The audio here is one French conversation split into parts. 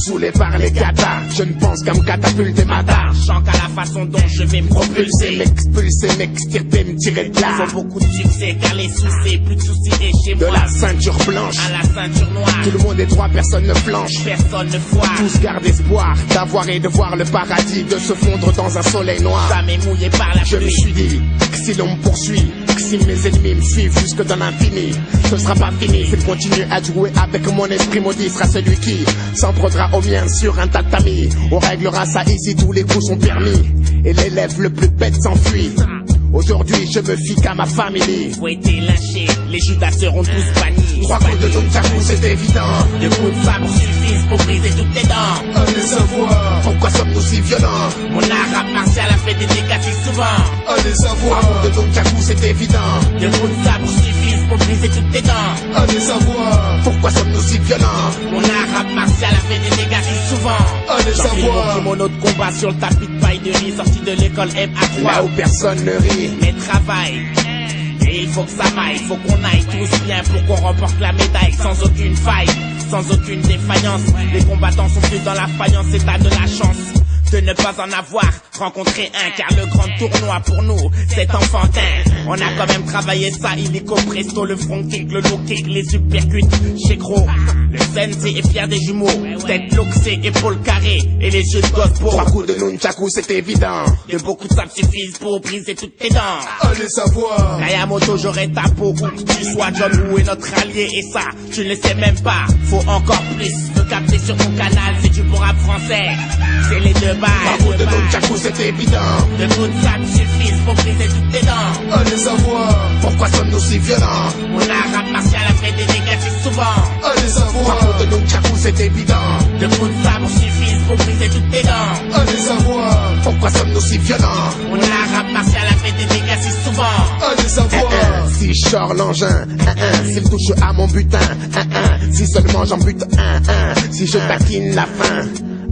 saoulé par les katas, je ne pense qu'à me catapulter ma tare. Chante à la façon dont je vais me propulser, m'expulser, m'extirper, me tirer de là. Faut beaucoup de succès car les soucis, plus de soucis et chez de moi. De la ceinture blanche à la ceinture noire, tout le monde est droit, personne ne flanche, personne ne foire. Tous gardent espoir d'avoir et de voir le paradis, de se fondre dans un soleil noir. Jamais mouillé par la pluie. Je me suis dit que si l'on me poursuit, que si mes ennemis me suivent jusque dans l'infini, ce sera pas fini. C'est de continuer à jouer avec mon esprit maudit, sera celui qui s'en prendra au mien sur un tatami. On réglera ça ici, tous les coups sont permis, et l'élève le plus bête s'enfuit. Aujourd'hui je me fie qu'à ma famille. Faut être lynché, les Judas seront tous bannis. 3 coups de nunchaku c'est évident, 2 coups de sabre suffisent pour briser toutes tes dents. Allez savoir, pourquoi sommes-nous si violents? Mon art martial a fait des dégâts si souvent. Allez savoir, 3 coups de nunchaku c'est évident, 2 coups de sabre suffisent pour briser toutes tes dents. Allez savoir, pourquoi sommes-nous si violents? Mon art martial a fait des dégâts si souvent. Allez savoir, mon kimono de combat sur le tapis de paille de riz, sorti de l'école MA3. Là où personne ne rit, mais travaille. Et il faut que ça maille, il faut qu'on aille tous bien pour qu'on remporte la médaille sans aucune faille, sans aucune défaillance. Les combattants sont plus dans la faïence, c'est à de la chance de ne pas en avoir rencontré un, car le grand tournoi pour nous c'est enfantin. On a quand même travaillé ça, illico presto, le front kick, le low kick, les supercuts chez Gros, le sensei et Pierre des jumeaux, tête loxée, épaules carrées et les yeux de gosse beaux. 3 coups de nunchaku c'est évident, de beaucoup de sables suffisent pour briser toutes tes dents. Allez savoir, Kayamoto j'aurai ta peau, où que tu sois, John Woo est notre allié, et ça tu ne le sais même pas. Faut encore plus me capter sur ton canal, c'est du bon rap français, c'est les deux. 3 coups de nunchaku c'est évident, 2 coups de sabre suffisent pour briser toutes tes dents. Allez savoir, pourquoi sommes-nous si violents? Mon art martial a fait des dégâts si souvent. Allez savoir, 3 coups de nunchaku c'est évident, 2 coups de sabre suffisent pour briser toutes tes dents. Allez savoir, pourquoi sommes-nous si violents? Mon art martial a fait des dégâts si souvent. Allez savoir, si je sors l'engin, s'il touche à mon butin, si seulement j'en bute si je taquine la fin,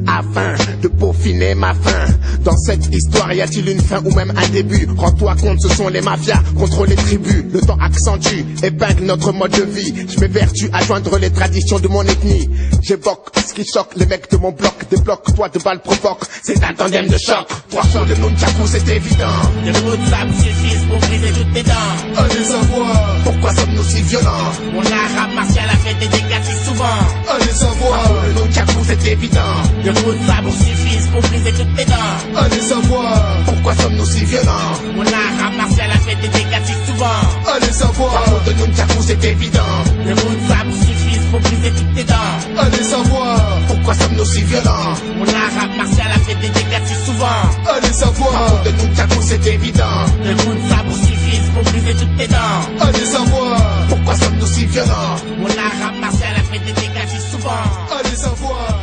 afin de peaufiner ma fin. Dans cette histoire, y a-t-il une fin ou même un début? Rends-toi compte, ce sont les mafias contre les tribus. Le temps accentue, épingle notre mode de vie. Je m'évertue à joindre les traditions de mon ethnie. J'évoque ce qui choque les mecs de mon bloc. Débloque-toi de balles provoque, c'est un tandem de choc. 3 coups de nunchaku c'est évident, 2 coups de sabre suffisent pour briser toutes tes dents. Allez savoir, pourquoi sommes-nous si violents? Mon art martial a fait des dégâts si souvent. Allez savoir, 3 coups de nunchaku c'est évident, 2 coups de sabre suffisent pour briser toutes tes dents. Allez savoir, pourquoi sommes-nous si violents? Mon art martial a fait des dégâts si souvent. Allez savoir, 3 coups de nunchaku c'est évident, 2 coups de sabre suffisent pour briser toutes tes dents. Allez savoir, pourquoi sommes-nous si violents? Mon art martial a fait des dégâts si souvent. Allez savoir, 3 coups de nunchaku c'est évident, 2 coups de sabre suffisent pour briser toutes tes dents. Allez savoir, pourquoi sommes-nous si violents? Mon art martial a fait des dégâts si souvent. Allez savoir.